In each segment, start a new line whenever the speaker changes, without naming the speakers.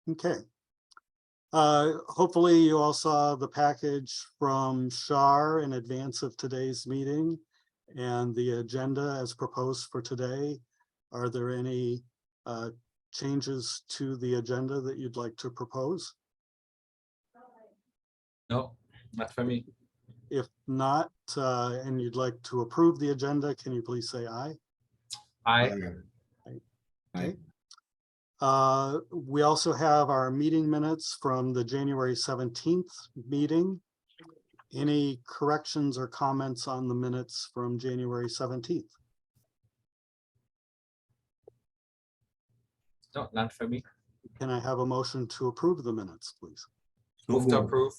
Okay. Hopefully you all saw the package from Shar in advance of today's meeting and the agenda as proposed for today. Are there any changes to the agenda that you'd like to propose?
No, not for me.
If not, and you'd like to approve the agenda, can you please say aye?
I
Okay. We also have our meeting minutes from the January 17th meeting. Any corrections or comments on the minutes from January 17th?
no, not for me.
Can I have a motion to approve the minutes, please?
Move to approve.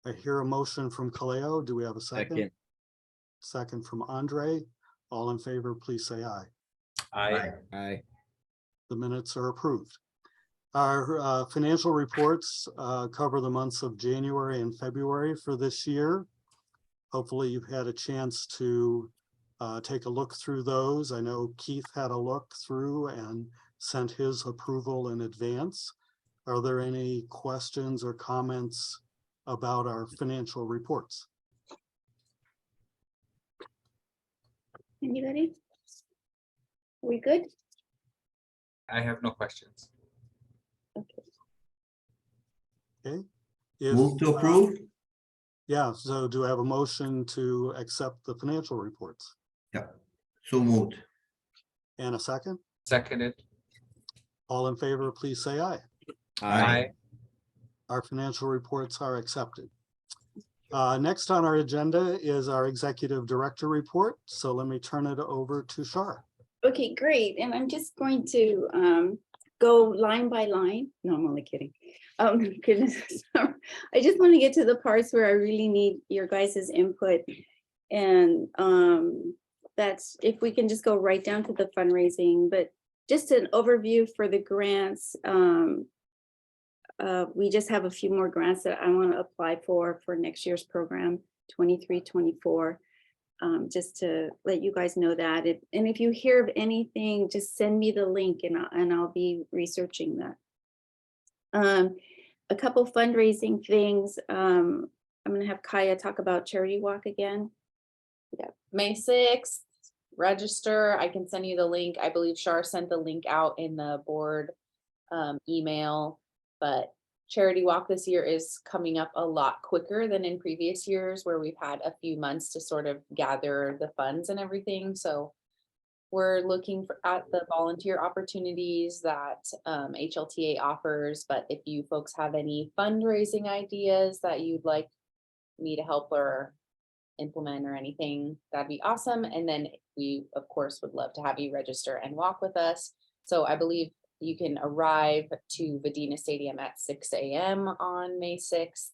I hear a motion from Kaleo. Do we have a second? Second from Andre. All in favor, please say aye.
I
The minutes are approved. Our financial reports cover the months of January and February for this year. Hopefully you've had a chance to take a look through those. I know Keith had a look through and sent his approval in advance. Are there any questions or comments about our financial reports?
Anybody? We good?
I have no questions.
Okay.
Okay.
Move to approve?
Yeah, so do I have a motion to accept the financial reports?
Yeah, so moved.
And a second?
Seconded.
All in favor, please say aye.
I
Our financial reports are accepted. Next on our agenda is our executive director report. So let me turn it over to Shar.
Okay, great. And I'm just going to go line by line. No, I'm only kidding. Goodness. I just want to get to the parts where I really need your guys' input. And that's if we can just go right down to the fundraising, but just an overview for the grants. We just have a few more grants that I want to apply for next year's program, 23-24. Just to let you guys know that. And if you hear of anything, just send me the link and I'll be researching that. A couple fundraising things. I'm going to have Kaya talk about Charity Walk again.
Yeah, May 6th, register. I can send you the link. I believe Shar sent the link out in the board email, but Charity Walk this year is coming up a lot quicker than in previous years where we've had a few months to sort of gather the funds and everything. So we're looking at the volunteer opportunities that HLTA offers, but if you folks have any fundraising ideas that you'd like me to help or implement or anything, that'd be awesome. And then we of course would love to have you register and walk with us. So I believe you can arrive to Vadina Stadium at 6 a.m. on May 6th.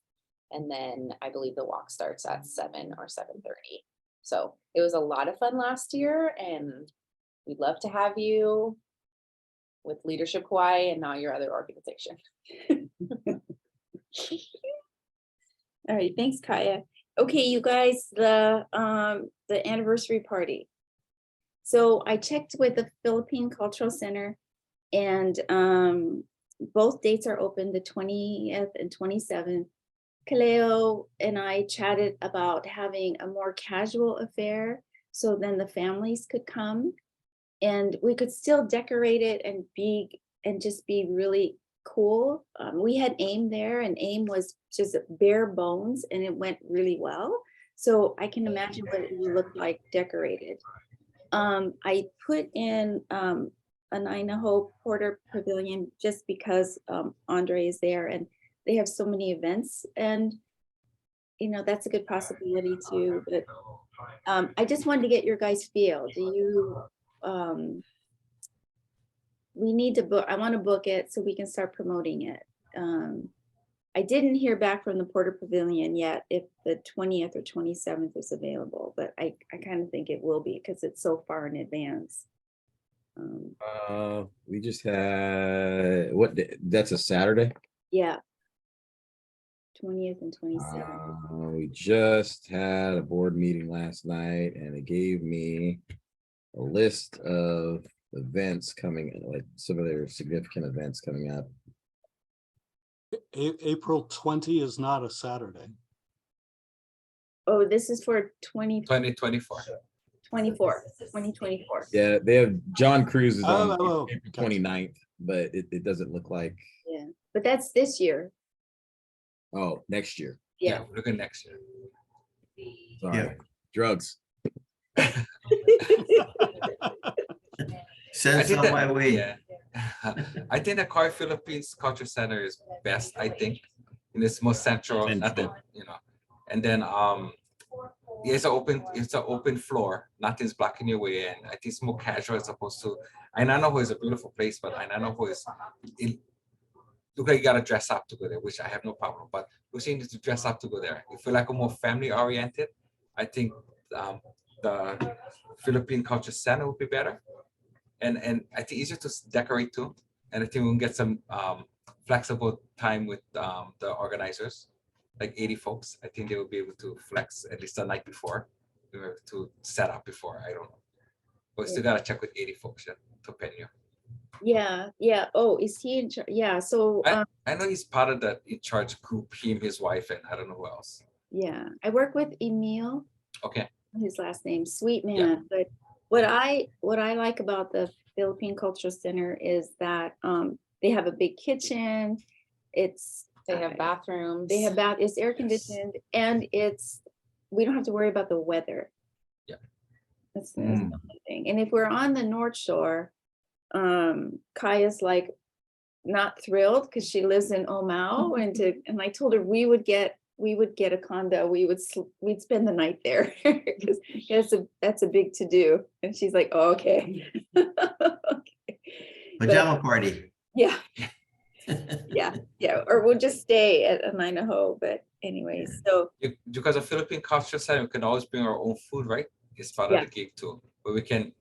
And then I believe the walk starts at 7 or 7:30. So it was a lot of fun last year and we'd love to have you with Leadership Hawaii and not your other organization.
All right, thanks, Kaya. Okay, you guys, the anniversary party. So I checked with the Philippine Cultural Center and both dates are open, the 20th and 27th. Kaleo and I chatted about having a more casual affair so then the families could come and we could still decorate it and just be really cool. We had AIM there and AIM was just bare bones and it went really well. So I can imagine what it would look like decorated. I put in an Idaho Porter Pavilion just because Andre is there and they have so many events and you know that's a good possibility too. But I just wanted to get your guys' feel. Do you we need to book, I want to book it so we can start promoting it. I didn't hear back from the Porter Pavilion yet if the 20th or 27th is available, but I kind of think it will be because it's so far in advance.
We just had what day? That's a Saturday.
Yeah. 20th and 27th.
We just had a board meeting last night and it gave me a list of events coming, like some of their significant events coming up
April 20 is not a Saturday.
Oh, this is for
2024.
2024.
Yeah, they have John Cruz is on
Oh,
April
gotcha.
29th, but it doesn't look like,
Yeah, but that's this year.
oh, next year.
Yeah.
Look at next year.
Sorry.
Yeah.
Drugs.
Send some my way.
Yeah. I think the Car Philippines Culture Center is best, I think. In its most central, not that, and then it's an open floor, nothing's blocking your way in. I think it's more casual as opposed to Ainanaho is a beautiful place, but Ainanaho is look like you gotta dress up to go there, which I have no problem, but we need to dress up to go there. If you like a more family oriented, I think the Philippine Culture Center would be better. And I think easier to decorate too. And I think we can get some flexible time with the organizers, like 80 folks. I think they will be able to flex at least the night before to set up before. I don't know. But we still gotta check with 80 folks to Penyo.
Yeah. Oh, is he in charge? Yeah, so,
I know he's part of the in charge group, him, his wife, and I don't know who else.
yeah, I work with Emil,
Okay.
his last name, sweet
Yeah.
man, but what I like about the Philippine Cultural Center is that they have a big kitchen. It's
They have bathrooms.
it's air conditioned, and we don't have to worry about the weather.
Yeah.
That's the only thing. And if we're on the North Shore, Kaya's like not thrilled because she lives in Omao, and I told her we would get a condo. We'd spend the night there because that's a big to do. And she's like, oh, okay. Okay.
Pajama party.
Yeah. Yeah. Or we'll just stay at Ainanaho. But anyways, so
Because of Philippine Culture Center, we can always bring our own food, right? It's part of the gig too, where we can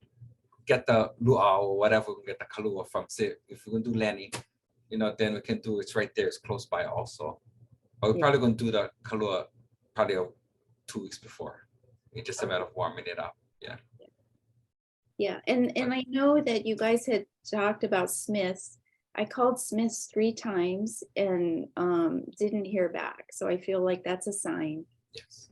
get the luau or whatever, we can get the kalua from, say, if we're gonna do Lenny, then we can do, it's right there, it's close by also. But we're
Yeah.
probably gonna do the kalua probably 2 weeks before. It's just a matter of warming it up.
yeah, and I know that you guys had talked about Smith's. I called Smith's 3 times and didn't hear back. So I feel like that's a sign.
Yes.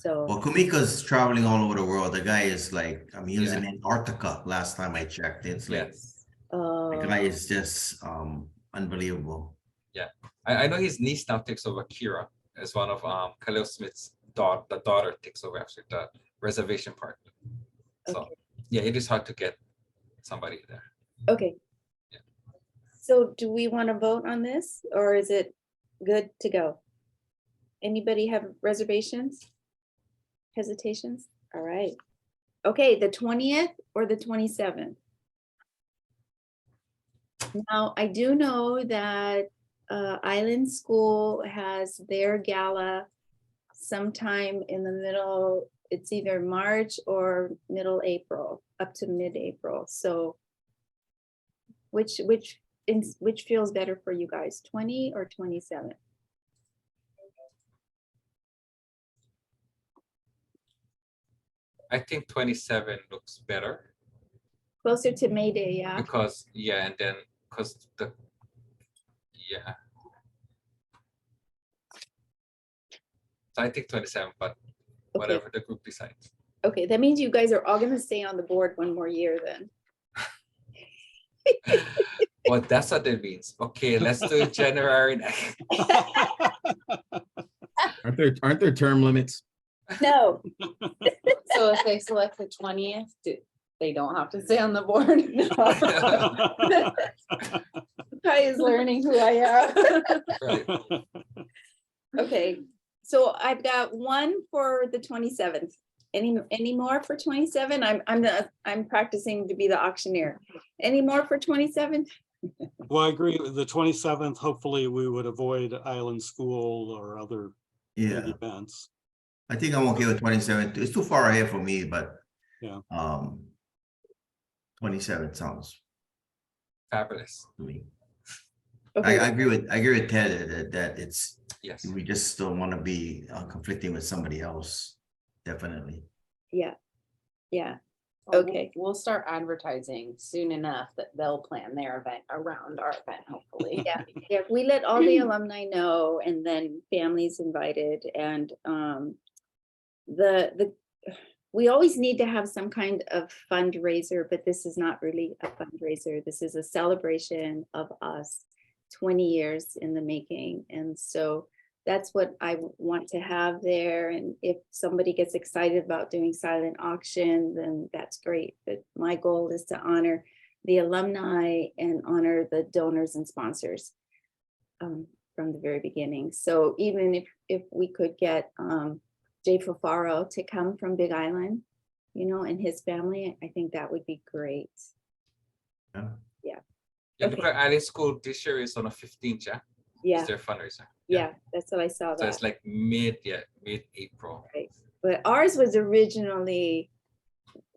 So
Well, Kumiko's traveling all over the world. The guy is like, he was
Yeah.
in Antarctica last time I checked. It's like,
Yes.
the guy is just unbelievable.
I know his niece now takes over, Kira, as one of Khalil Smith's daughter. The daughter takes over after the reservation part. So
Okay.
yeah, it is hard to get somebody there.
okay.
Yeah.
So do we want to vote on this, or is it good to go? Anybody have reservations? Hesitations? All right. Okay, the 20th or the 27th? Now, I do know that Island School has their gala sometime in the middle, it's either March or middle April, up to mid-April. So which feels better for you guys, 20 or 27?
I think 27 looks better
Closer to May Day, yeah.
because and then because So I think 27, but
Okay,
whatever the group decides.
okay, that means you guys are all gonna stay on the board one more year then.
Well, that's what that means. Okay, let's do it January.
Aren't there term limits?
No,
So if they select the 20th, they don't have to stay on the board.
Kai is learning who I am.
Right.
Okay, so I've got one for the 27th. Any more for 27? I'm practicing to be the auctioneer. Any more for 27?
Well, I agree with the 27th. Hopefully we would avoid Island School or other big
Yeah,
events.
I think I'm okay with 27. It's too far ahead for me, but
Yeah.
27 sounds
Fabulous.
to me.
Okay,
I agree with Ted that it's,
Yes.
we just don't want to be conflicting with somebody else. Definitely.
yeah. Okay.
We'll start advertising soon enough that they'll plan their event around our event, hopefully.
Yeah, yeah, we let all the alumni know and then families invited and we always need to have some kind of fundraiser, but this is not really a fundraiser. This is a celebration of us, 20 years in the making. And so that's what I want to have there. And if somebody gets excited about doing silent auction, then that's great. But my goal is to honor the alumni and honor the donors and sponsors from the very beginning. So even if we could get Jay Fafaro to come from Big Island, you know, and his family, I think that would be great.
Yeah.
Yeah,
Okay.
because Island School this year is on the 15th, yeah?
Yeah,
It's their fundraiser.
yeah, that's what I saw
So
that.
it's like mid-April.
But ours was originally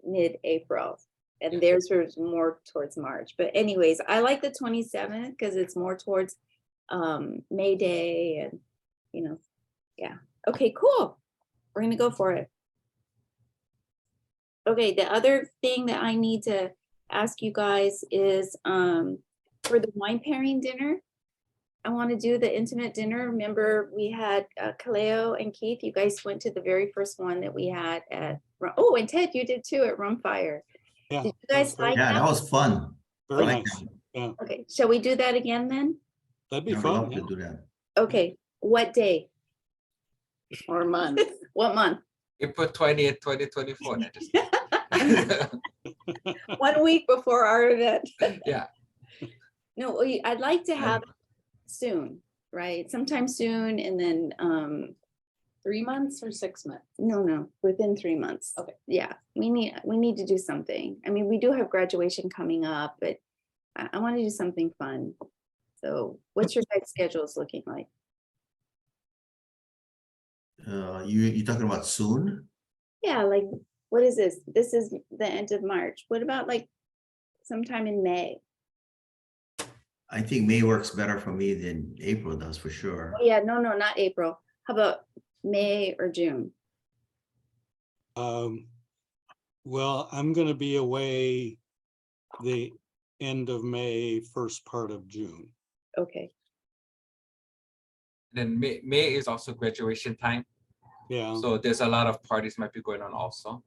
mid-April and
Yeah.
theirs was more towards March. But anyways, I like the 27th because it's more towards May Day and, you know, yeah. Okay, cool. We're gonna go for it. Okay, the other thing that I need to ask you guys is for the wine pairing dinner. I want to do the intimate dinner. Remember, we had Kaleo and Keith. You guys went to the very first one that we had at. Oh, and Ted, you did too at Rumfire.
Yeah.
Did you
that was
guys
great.
like
Yeah,
that?
that was fun.
Very
like
nice.
that.
Yeah,
Okay, shall we do that again then?
that'd be
I would
fun.
love
Yeah.
to do that.
Okay, what day?
Or month.
What month?
April 20th, 2024. That is-
1 week before our event.
Yeah.
No, I'd like to have it soon, right? Sometime soon and then
3 months or 6 months?
no, within 3 months.
Okay.
Yeah, we need to do something. I mean, we do have graduation coming up, but I want to do something fun. So what's your guys' schedules looking like?
You talking about soon?
Yeah, like, what is this? This is the end of March. What about like sometime in May?
I think May works better for me than April does for sure.
Oh, yeah, no, not April. How about May or June?
Well, I'm gonna be away the end of May, first part of June.
Okay,
Then May is also graduation time.
Yeah,
So there's a lot of parties might be going on also.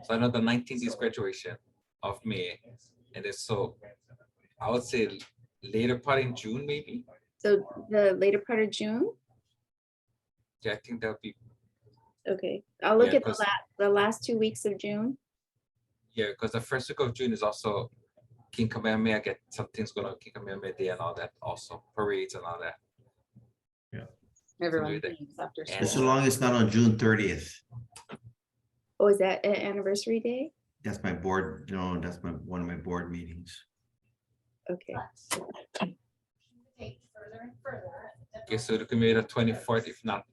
So I know the 19th is graduation of May. And it's so I would say later part in June, maybe.
so the later part of June?
Yeah, I think that would be,
Okay, I'll look
Yeah,
at
'cause-
the last 2 weeks of June.
yeah, because the first week of June is also King Kamehameha, get something's going on King Kamehameha Day and all that also, parades and all that.
Everyone
there.
thinks after
And-
Just so
school.
long it's not on June 30th.
Oh, is that an anniversary day?
That's my board, that's one of my board meetings.
Okay,
Okay, so it could be the 24th, if not,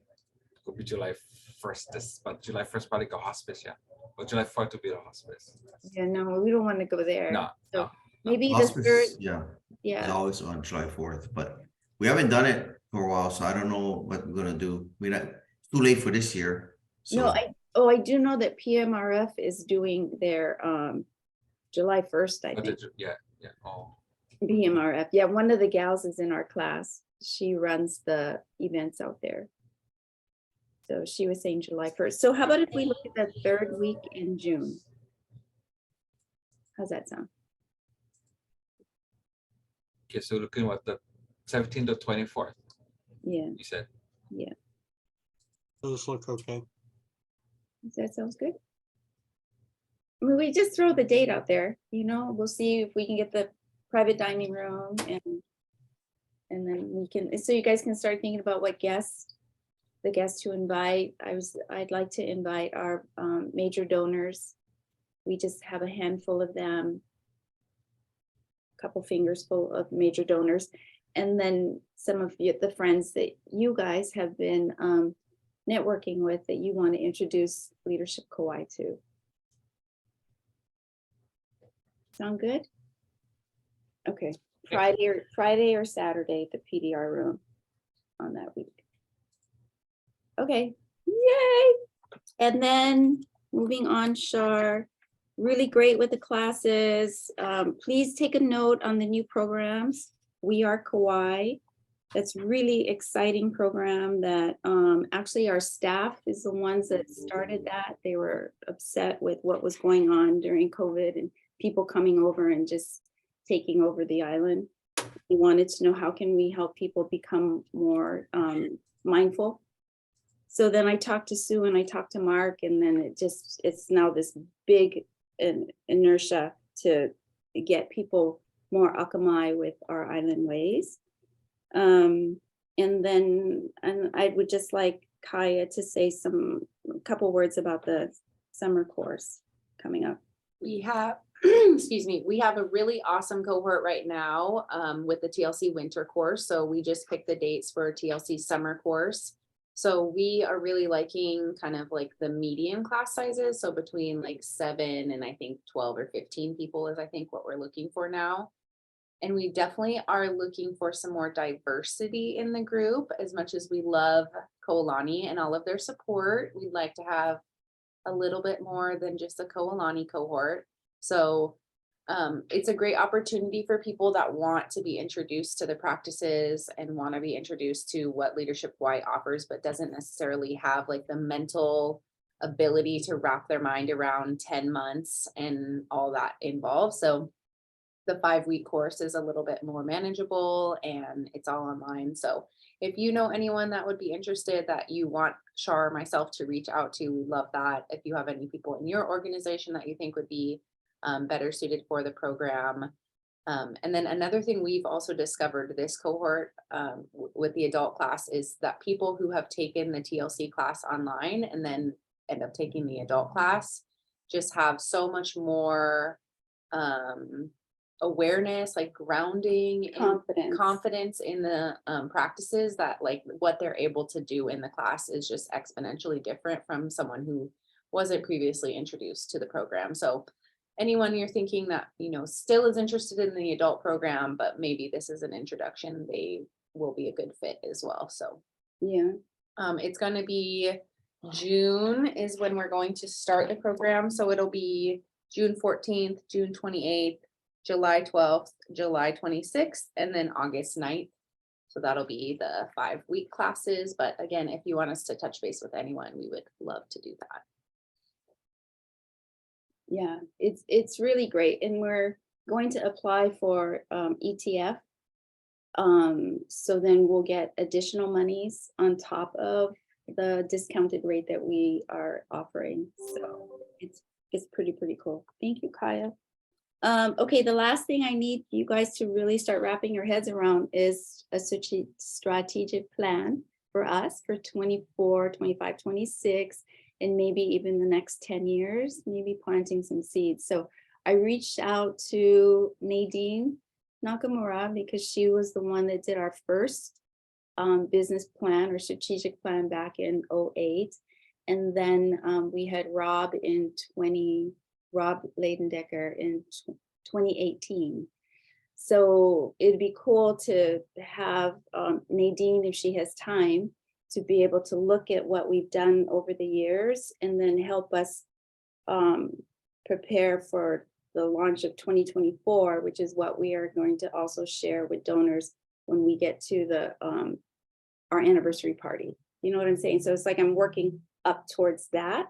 it could be July 1st, but July 1st probably go hospice, yeah. But July 4th to be the hospice.
yeah, no, we don't want to go there.
No,
So
no.
maybe the third,
Hospice, yeah, it's
yeah,
always on July 4th, but we haven't done it for a while, so I don't know what we're gonna do. It's too late for this year.
no,
So
I do know that PMRF is doing their July 1st, I
But
think.
yeah, oh,
PMRF, yeah, one of the gals is in our class. She runs the events out there. So she was saying July 1st. So how about if we look at the third week in June? How's that sound?
okay, so looking at the 17th to 24th,
Yeah,
you said.
those look okay.
that sounds good. I mean, we just throw the date out there, you know, we'll see if we can get the private dining room and then we can, so you guys can start thinking about what the guests to invite. I'd like to invite our major donors. We just have a handful of them. Couple fingers full of major donors. And then some of the friends that you guys have been networking with that you want to introduce Leadership Kauai to. Sound good? Okay, Friday or Saturday at the PDR room on that week. Okay, yay! And then moving on, Shar, really great with the classes. Please take a note on the new programs. We Are Kauai. That's really exciting program that actually our staff is the ones that started that. They were upset with what was going on during COVID and people coming over and just taking over the island. We wanted to know how can we help people become more mindful. So then I talked to Sue and I talked to Mark, and then it's now this big inertia to get people more Akamai with our island ways. And I would just like Kaya to say a couple words about the summer course coming up.
We have, excuse me, we have a really awesome cohort right now with the TLC winter course. So we just picked the dates for TLC summer course. So we are really liking kind of like the medium class sizes. So between like 7 and I think 12 or 15 people is I think what we're looking for now. And we definitely are looking for some more diversity in the group. As much as we love Koalani and all of their support, we'd like to have a little bit more than just a Koalani cohort. So it's a great opportunity for people that want to be introduced to the practices and want to be introduced to what Leadership Hawaii offers, but doesn't necessarily have like the mental ability to wrap their mind around 10 months and all that involved. So the 5-week course is a little bit more manageable and it's all online. So if you know anyone that would be interested that you want Shar or myself to reach out to, we love that. If you have any people in your organization that you think would be better suited for the program. And then another thing we've also discovered this cohort with the adult class is that people who have taken the TLC class online and then end up taking the adult class just have so much more awareness, like grounding and confidence in the practices, that like what they're able to do in the class is just exponentially different from someone who wasn't previously introduced to the program. So anyone you're thinking that, you know, still is interested in the adult program, but maybe this is an introduction, they will be a good fit as well. So
Yeah.
it's going to be June is when we're going to start the program. So it'll be June 14th, June 28th, July 12th, July 26th, and then August 9th. So that'll be the 5-week classes. But again, if you want us to touch base with anyone, we would love to do that.
Yeah, it's really great. And we're going to apply for ETF. So then we'll get additional monies on top of the discounted rate that we are offering. So it's pretty cool. Thank you, Kaya. Okay, the last thing I need you guys to really start wrapping your heads around is a strategic plan for us for 24, 25, 26, and maybe even the next 10 years, maybe planting some seeds. So I reached out to Nadine Nakamura because she was the one that did our first business plan or strategic plan back in 2008. And then we had Rob Leidendecker in 2018. So it'd be cool to have Nadine, if she has time, to be able to look at what we've done over the years and then help us prepare for the launch of 2024, which is what we are going to also share with donors when we get to the our anniversary party. You know what I'm saying? So it's like I'm working up towards that.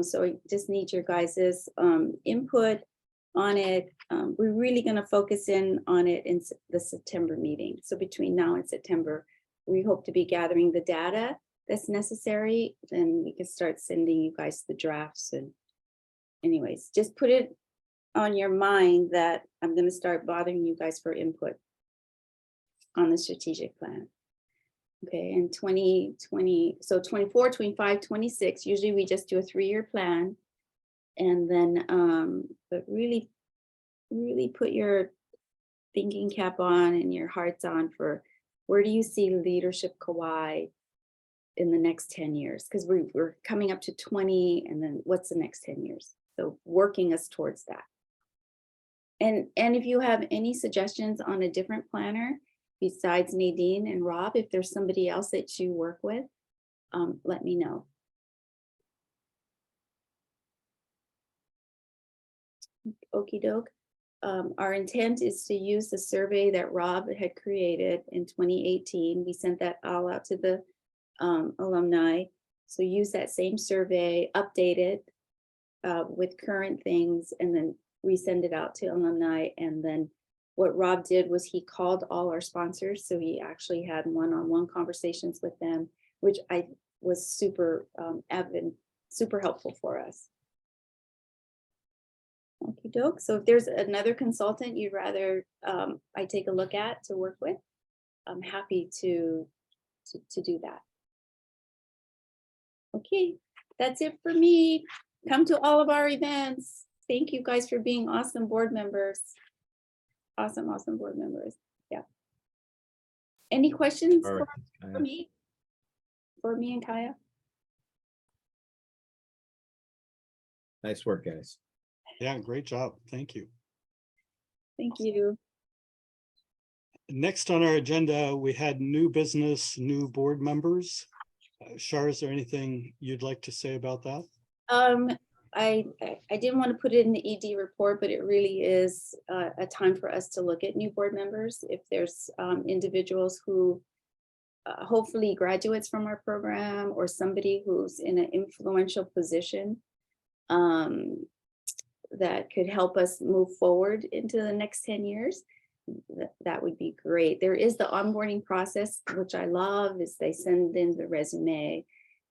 So I just need your guys's input on it. We're really going to focus in on it in the September meeting. So between now and September, we hope to be gathering the data that's necessary. Then we can start sending you guys the drafts. And anyways, just put it on your mind that I'm going to start bothering you guys for input on the strategic plan. Okay, and 2020, so 24, 25, 26, usually we just do a 3-year plan. And then, but really put your thinking cap on and your hearts on for where do you see Leadership Kauai in the next 10 years? Because we're coming up to 20, and then what's the next 10 years? So working us towards that. And if you have any suggestions on a different planner, besides Nadine and Rob, if there's somebody else that you work with, let me know. okey doke. Our intent is to use the survey that Rob had created in 2018. We sent that all out to the alumni. So use that same survey, update it with current things, and then resend it out to alumni. And then what Rob did was he called all our sponsors. So he actually had one-on-one conversations with them, which I was super super helpful for us. Okey doke. So if there's another consultant you'd rather I take a look at to work with, I'm happy to do that. Okay, that's it for me. Come to all of our events. Thank you guys for being awesome board members. Awesome board members. Yeah. Any questions
All
for
right.
me? For me and Kaya?
Nice work, guys.
Yeah, great job. Thank you.
Thank you.
Next on our agenda, we had new business, new board members. Shar, is there anything you'd like to say about that?
I didn't want to put it in the ED report, but it really is a time for us to look at new board members. If there's individuals who hopefully graduates from our program or somebody who's in an influential position that could help us move forward into the next 10 years, that would be great. There is the onboarding process, which I love, is they send in the resume,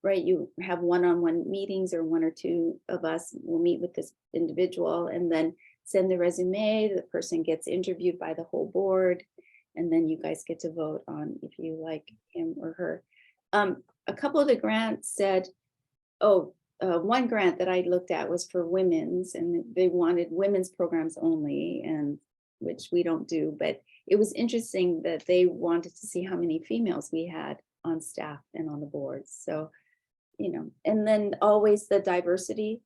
right? You have one-on-one meetings, or one or two of us will meet with this individual and then send the resume. The person gets interviewed by the whole board, and then you guys get to vote on if you like him or her. A couple of the grants said, one grant that I looked at was for women's, and they wanted women's programs only, and which we don't do, but it was interesting that they wanted to see how many females we had on staff and on the board. So, you know, and then always the diversity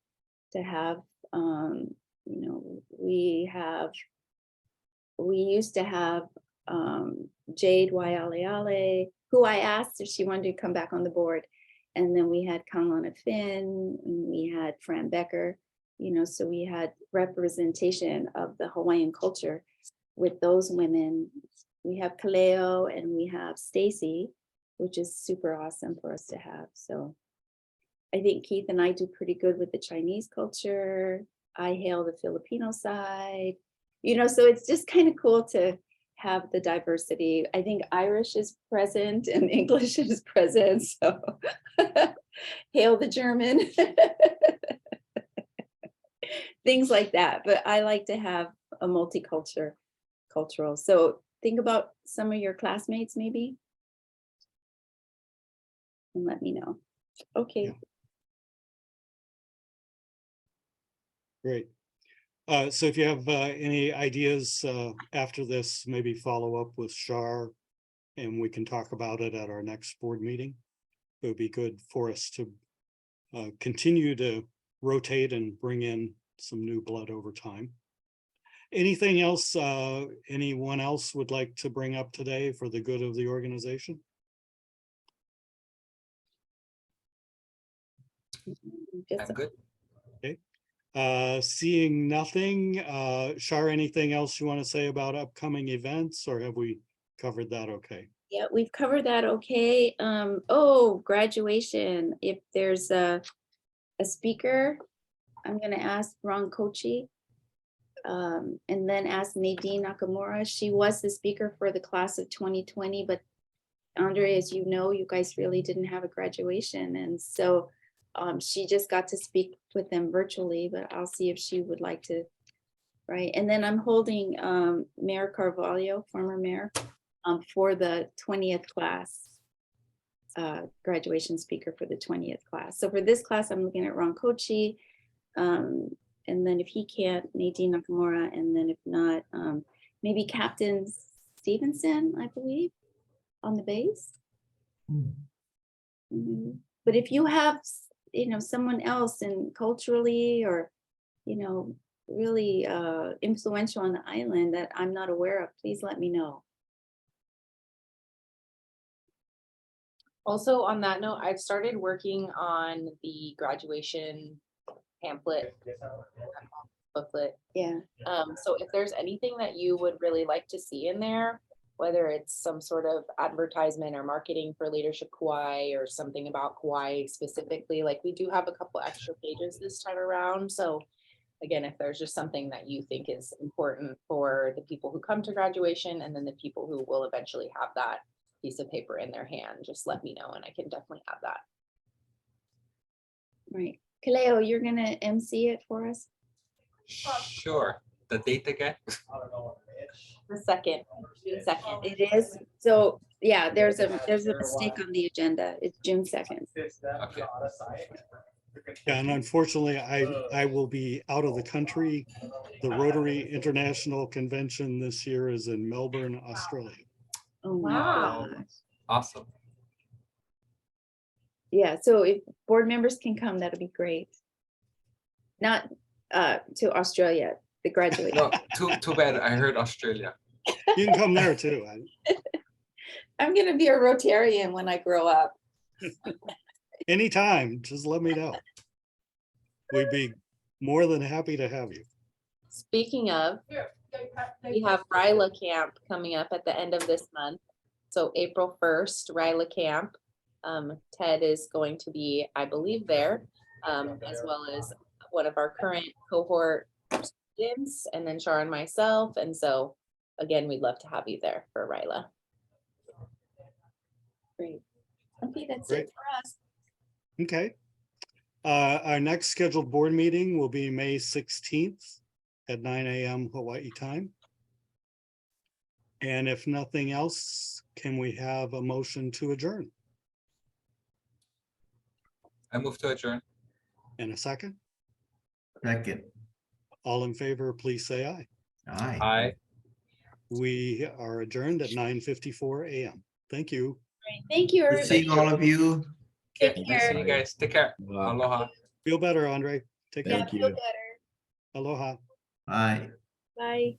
to have, you know, we used to have Jade Waialeale, who I asked if she wanted to come back on the board. And then we had Kaulana Finn, and we had Fran Becker, you know, so we had representation of the Hawaiian culture with those women. We have Kaleo and we have Stacy, which is super awesome for us to have. So I think Keith and I do pretty good with the Chinese culture. I hail the Filipino side, you know, so it's just kind of cool to have the diversity. I think Irish is present and English is present. So hail the German. Things like that. But I like to have a cultural. So think about some of your classmates maybe. And let me know. Okay.
Yeah. Great. So if you have any ideas after this, maybe follow up with Shar and we can talk about it at our next board meeting. It would be good for us to continue to rotate and bring in some new blood over time. Anything else anyone else would like to bring up today for the good of the organization?
Just
I'm good.
Seeing nothing, Shar, anything else you want to say about upcoming events, or have we covered that okay?
yeah, we've covered that okay. Graduation. If there's a speaker, I'm gonna ask Ron Kochi. And then ask Nadine Nakamura. She was the speaker for the class of 2020, but Andre, as you know, you guys really didn't have a graduation. And so she just got to speak with them virtually, but I'll see if she would like to, right? And then I'm holding Mayor Carvalho, former mayor, for the 20th class, graduation speaker for the 20th class. So for this class, I'm looking at Ron Kochi, and then if he can't, Nadine Nakamura, and then if not, maybe Captain Stevenson, I believe, on the bass. But if you have, you know, someone else and culturally or, you know, really influential on the island that I'm not aware of, please let me know.
Also, on that note, I've started working on the graduation pamphlet booklet.
Yeah,
So if there's anything that you would really like to see in there, whether it's some sort of advertisement or marketing for Leadership Kauai or something about Kauai specifically, like we do have a couple extra pages this time around. So again, if there's just something that you think is important for the people who come to graduation and then the people who will eventually have that piece of paper in their hand, just let me know and I can definitely add that.
right. Kaleo, you're gonna MC it for us?
Sure. The date again?
The second, June 2nd.
It is, so, yeah, there's a mistake on the agenda. It's June 2nd.
Okay.
Yeah, and unfortunately, I will be out of the country. The Rotary International Convention this year is in Melbourne, Australia.
Oh my
Wow.
gosh.
Awesome.
Yeah, so if board members can come, that'll be great. Not to Australia, the graduate.
No, too bad. I heard Australia.
You can come there too.
I'm gonna be a Rotarian when I grow up.
Anytime, just let me know. We'd be more than happy to have you.
Speaking of, we have Ryla Camp coming up at the end of this month. So April 1st, Ryla Camp. Ted is going to be, I believe, there, as well as one of our current cohort students, and then Shar and myself. And so, again, we'd love to have you there for Ryla.
Great. Okay, that's
Great.
it for us.
Okay. Our next scheduled board meeting will be May 16th at 9 a.m. Hawaii time. And if nothing else, can we have a motion to adjourn?
I move to adjourn.
In a second,
Second,
all in favor, please say aye.
aye.
Aye.
We are adjourned at 9:54 a.m. Thank you.
Thank you,
Good
everybody.
seeing all of you.
Take
Nice
care.
seeing you guys. Take care.
Aloha.
Aloha.
Feel better, Andre. Take
Yeah,
care.
Thank
feel
you.
better.
Aloha.
Bye.
Bye.